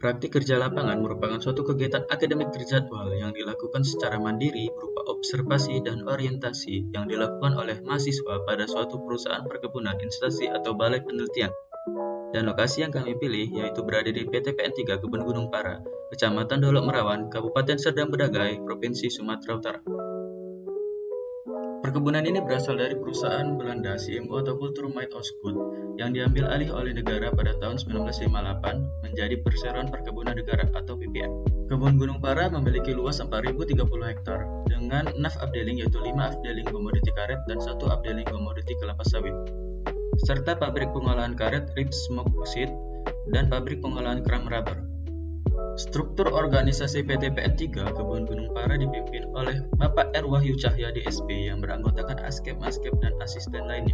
Praktik kerja lapangan merupakan suatu kegiatan akademik terjadwal yang dilakukan secara mandiri berupa observasi dan orientasi yang dilakukan oleh mahasiswa pada suatu perusahaan perkebunan, instansi, atau balai penelitian. Dan lokasi yang kami pilih yaitu berada di PTPN 3 Kebun Gunung Para, Kecamatan Dolok Merawan, Kabupaten Serdang Bedagai, Provinsi Sumatera Utara. Perkebunan ini berasal dari perusahaan Belanda CMO atau Kulturmait Oskut yang diambil alih oleh negara pada tahun 1958 menjadi Perseroan Perkebunan Negara atau PPN. Kebun Gunung Para memiliki luas 4.030 hektar dengan 6 afdeling yaitu 5 afdeling komoditi karet dan 1 afdeling komoditi kelapa sawit, serta pabrik pengolahan karet Rich Smoke Seed dan pabrik pengolahan kram rubber. Struktur organisasi PTPN 3 Kebun Gunung Para dipimpin oleh Bapak R. Wahyu Cahyadi SP yang beranggotakan Askep, Maskep, dan asisten lainnya.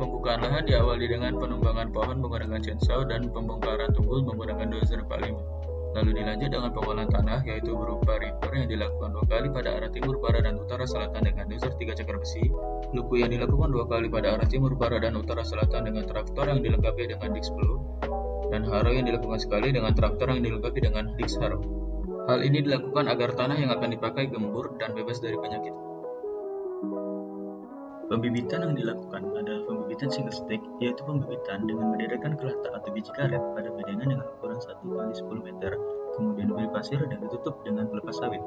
Pembukaan lahan diawali dengan penumbangan pohon menggunakan chainsaw dan pembongkaran tunggul menggunakan dozer 45. Lalu dilanjut dengan pengolahan tanah yaitu berupa ripper yang dilakukan 2 kali pada arah timur, barat, dan utara selatan dengan dozer 3 cakar besi, luku yang dilakukan 2 kali pada arah timur, barat, dan utara selatan dengan traktor yang dilengkapi dengan disc plough, dan harrow yang dilakukan sekali dengan traktor yang dilengkapi dengan disc harrow. Hal ini dilakukan agar tanah yang akan dipakai gembur dan bebas dari penyakit. Pembibitan yang dilakukan adalah pembibitan single stick, yaitu pembibitan dengan mendedahkan kelata atau biji karet pada bedengan dengan ukuran 1 x 10 meter, kemudian diberi pasir dan ditutup dengan pelepah sawit.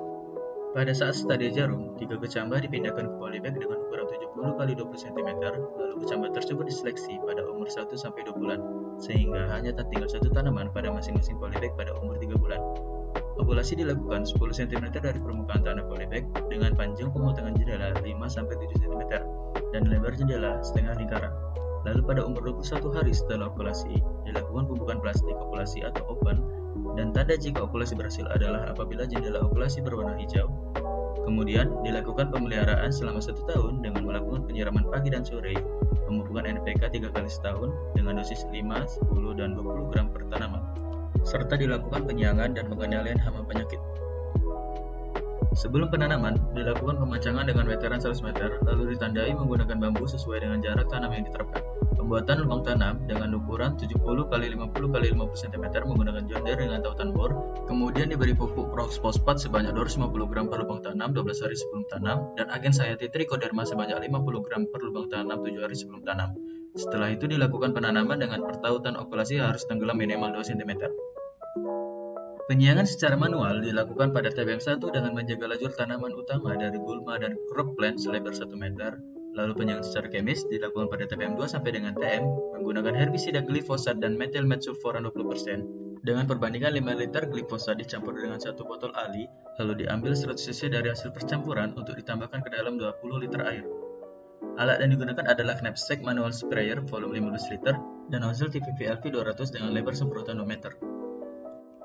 Pada saat stadia jarum, 3 kecambah dipindahkan ke polybag dengan ukuran 70 x 20 cm, lalu kecambah tersebut diseleksi pada umur 1-2 bulan, sehingga hanya tertinggal 1 tanaman pada masing-masing polybag pada umur 3 bulan. Ovulasi dilakukan 10 cm dari permukaan tanah polybag dengan panjang pemotongan jendela 5-7 cm dan lebar jendela setengah lingkaran. Lalu pada umur 21 hari setelah ovulasi, dilakukan pembukaan plastik ovulasi atau open, dan tanda jika ovulasi berhasil adalah apabila jendela ovulasi berwarna hijau. Kemudian dilakukan pemeliharaan selama 1 tahun dengan melakukan penyiraman pagi dan sore, pemupukan NPK 3 kali setahun dengan dosis 5, 10, dan 20 gram per tanaman, serta dilakukan penyiangan dan pengendalian hama penyakit. Sebelum penanaman, dilakukan pemancangan dengan meteran 100 meter, lalu ditandai menggunakan bambu sesuai dengan jarak tanam yang diterapkan. Pembuatan lubang tanam dengan ukuran 70 x 50 x 50 cm menggunakan John Deere dengan tautan bor, kemudian diberi pupuk fosfat sebanyak 250 gram per lubang tanam 12 hari sebelum tanam, dan agen sayati trichoderma sebanyak 50 gram per lubang tanam 7 hari sebelum tanam. Setelah itu dilakukan penanaman dengan pertautan ovulasi harus tenggelam minimal 2 cm. Penyiangan secara manual dilakukan pada TBM 1 dengan menjaga lajur tanaman utama dari gulma dan crop plant selebar 1 meter. Lalu penyiangan secara kemis dilakukan pada TBM 2 sampai dengan TM menggunakan herbisida glifosat dan metilmetsulfuran 20% dengan perbandingan 5 liter glifosat dicampur dengan 1 botol ali, lalu diambil 100 cc dari hasil percampuran untuk ditambahkan ke dalam 20 liter air. Alat yang digunakan adalah knapsack manual sprayer volume 15 liter dan nozzle TPV LV 200 dengan lebar semprotan 2 meter.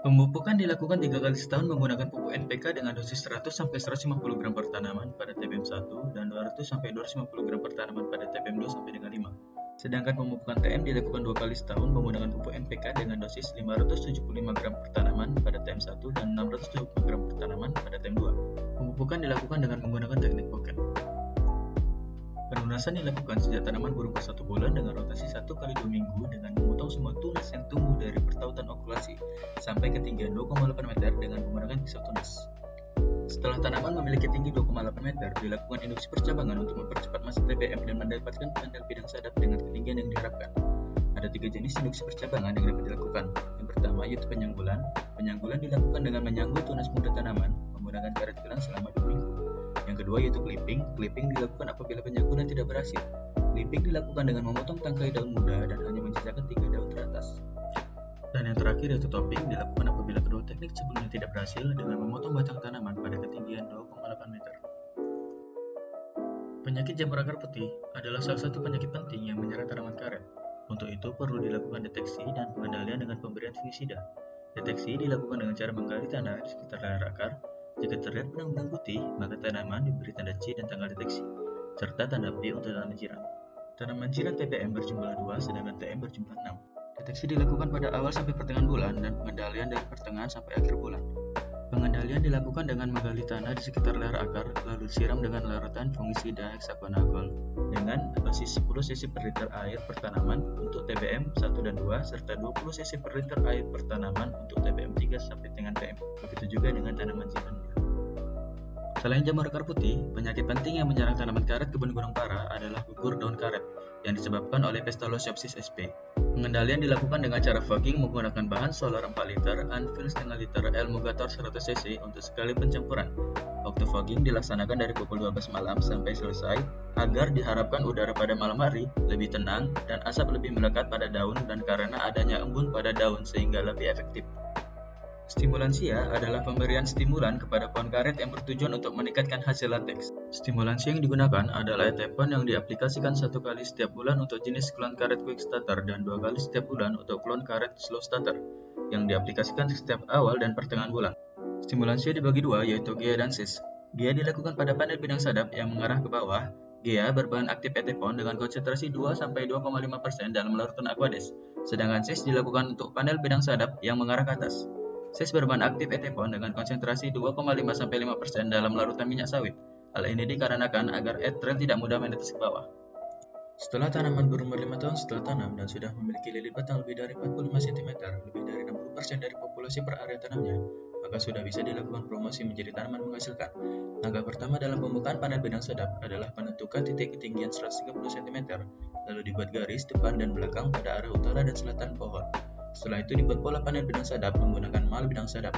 Pemupukan dilakukan 3 kali setahun menggunakan pupuk NPK dengan dosis 100-150 gram per tanaman pada TBM 1 dan 200-250 gram per tanaman pada TBM 2 sampai dengan 5. Sedangkan pemupukan TM dilakukan 2 kali setahun menggunakan pupuk NPK dengan dosis 575 gram per tanaman pada TM 1 dan 675 gram per tanaman pada TM 2. Pemupukan dilakukan dengan menggunakan teknik pocket. Penunasan dilakukan sejak tanaman berumur 1 bulan dengan rotasi 1 kali 2 minggu dengan memotong semua tunas yang tumbuh dari pertautan ovulasi sampai ketinggian 2,8 meter dengan menggunakan pisau tunas. Setelah tanaman memiliki tinggi 2,8 meter, dilakukan induksi percabangan untuk mempercepat masa TBM dan mendapatkan tanggal bidang sadap dengan ketinggian yang diharapkan. Ada 3 jenis induksi percabangan yang dapat dilakukan. Yang pertama yaitu penyanggulan. Penyanggulan dilakukan dengan menyanggul tunas muda tanaman menggunakan karet gelang selama 2 minggu. Yang kedua yaitu clipping. Clipping dilakukan apabila penyanggulan tidak berhasil. Clipping dilakukan dengan memotong tangkai daun muda dan hanya menyisakan 3 daun teratas. Dan yang terakhir yaitu topping dilakukan apabila kedua teknik sebelumnya tidak berhasil dengan memotong batang tanaman pada ketinggian 2,8 meter. Penyakit jamur akar putih adalah salah satu penyakit penting yang menyerang tanaman karet. Untuk itu perlu dilakukan deteksi dan pengendalian dengan pemberian fungisida. Deteksi dilakukan dengan cara menggali tanah di sekitar layar akar. Jika terlihat benang-benang putih, maka tanaman diberi tanda C dan tanggal deteksi, serta tanda P untuk tanaman jiran. Tanaman jiran TBM berjumlah 2, sedangkan TM berjumlah 6. Deteksi dilakukan pada awal sampai pertengahan bulan dan pengendalian dari pertengahan sampai akhir bulan. Pengendalian dilakukan dengan menggali tanah di sekitar leher akar, lalu disiram dengan larutan fungisida hexaconazole dengan dosis 10 cc per liter air per tanaman untuk TBM 1 dan 2 serta 20 cc per liter air per tanaman untuk TBM 3 sampai dengan PM. Begitu juga dengan tanaman zimbania. Selain jamur akar putih, penyakit penting yang menyerang tanaman karet kebun gunung Para adalah gugur daun karet yang disebabkan oleh Pestalocypsis sp. Pengendalian dilakukan dengan cara fogging menggunakan bahan solar 4 liter, anvil setengah liter, L-Mugator 100 cc untuk sekali pencampuran. Waktu fogging dilaksanakan dari pukul 12 malam sampai selesai agar diharapkan udara pada malam hari lebih tenang dan asap lebih melekat pada daun dan karena adanya embun pada daun sehingga lebih efektif. Stimulansia adalah pemberian stimulan kepada pohon karet yang bertujuan untuk meningkatkan hasil lateks. Stimulansia yang digunakan adalah etepon yang diaplikasikan 1 kali setiap bulan untuk jenis klon karet quick starter dan 2 kali setiap bulan untuk klon karet slow starter yang diaplikasikan setiap awal dan pertengahan bulan. Stimulansia dibagi dua yaitu GEA dan CIS. GEA dilakukan pada panel bidang sadap yang mengarah ke bawah. GEA berbahan aktif etepon dengan konsentrasi 2-2,5% dalam larutan Aquades. Sedangkan CIS dilakukan untuk panel bidang sadap yang mengarah ke atas. CIS berbahan aktif etepon dengan konsentrasi 2,5-5% dalam larutan minyak sawit. Hal ini dikarenakan agar etrel tidak mudah menetes ke bawah. Setelah tanaman berumur 5 tahun setelah tanam dan sudah memiliki lili batang lebih dari 45 cm, lebih dari 60% dari populasi per area tanamnya, maka sudah bisa dilakukan promosi menjadi tanaman menghasilkan. Langkah pertama dalam pembukaan panel bidang sadap adalah menentukan titik ketinggian 130 cm, lalu dibuat garis depan dan belakang pada arah utara dan selatan pohon. Setelah itu dibuat pola panel bidang sadap menggunakan mal bidang sadap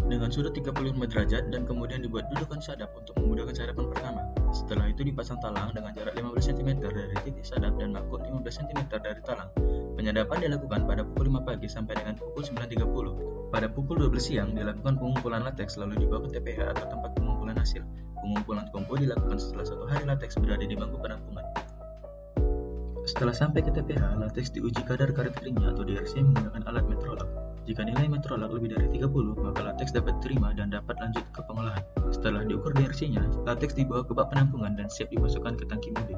dengan sudut 35 derajat dan kemudian dibuat dudukan sadap untuk memudahkan sadapan pertama. Setelah itu dipasang talang dengan jarak 15 cm dari titik sadap dan mahkot 15 cm dari talang. Penyadapan dilakukan pada pukul 5 pagi sampai dengan pukul 9.30. Pada pukul 12 siang dilakukan pengumpulan lateks lalu dibawa ke TPH atau tempat pengumpulan hasil. Pengumpulan kompo dilakukan setelah 1 hari lateks berada di bangku penampungan. Setelah sampai ke TPH, lateks diuji kadar karet keringnya atau DRC menggunakan alat metrolog. Jika nilai metrolog lebih dari 30, maka lateks dapat diterima dan dapat lanjut ke pengolahan. Setelah diukur DRC-nya, lateks dibawa ke bak penampungan dan siap dimasukkan ke tangki mobil.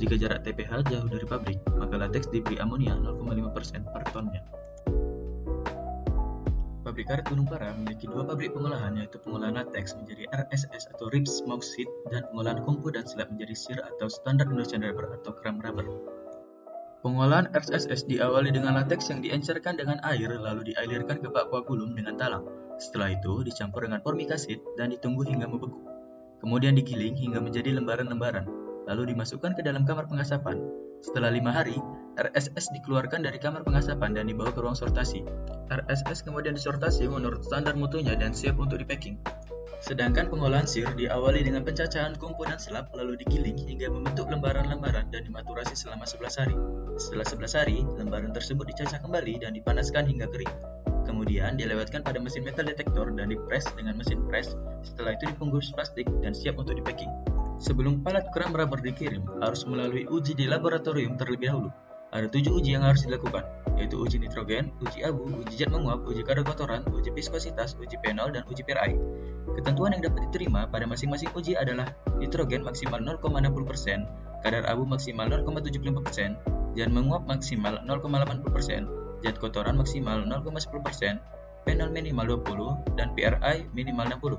Jika jarak TPH jauh dari pabrik, maka lateks diberi amonia 0,5% per tonnya. Pabrik karet Gunung Para memiliki 2 pabrik pengolahan, yaitu pengolahan lateks menjadi RSS atau Rib Smoke Sheet dan pengolahan kompo dan slab menjadi SIR atau Standard Indonesian Rubber atau Kram Rubber. Pengolahan RSS diawali dengan lateks yang diencerkan dengan air lalu dialirkan ke bak koagulum dengan talang. Setelah itu dicampur dengan formic acid dan ditunggu hingga membeku. Kemudian digiling hingga menjadi lembaran-lembaran, lalu dimasukkan ke dalam kamar pengasapan. Setelah 5 hari, RSS dikeluarkan dari kamar pengasapan dan dibawa ke ruang sortasi. RSS kemudian disortasi menurut standar mutunya dan siap untuk dipacking. Sedangkan pengolahan SIR diawali dengan pencacahan kompo dan slab lalu digiling hingga membentuk lembaran-lembaran dan dimaturasi selama 11 hari. Setelah 11 hari, lembaran tersebut dicacah kembali dan dipanaskan hingga kering. Kemudian dilewatkan pada mesin metal detektor dan dipres dengan mesin pres. Setelah itu dibungkus plastik dan siap untuk dipacking. Sebelum palet Kram Rubber dikirim, harus melalui uji di laboratorium terlebih dahulu. Ada 7 uji yang harus dilakukan, yaitu uji nitrogen, uji abu, uji zat menguap, uji kadar kotoran, uji viskositas, uji penol, dan uji PRI. Ketentuan yang dapat diterima pada masing-masing uji adalah nitrogen maksimal 0,60%, kadar abu maksimal 0,75%, zat menguap maksimal 0,80%, zat kotoran maksimal 0,10%, penol minimal 20, dan PRI minimal 60.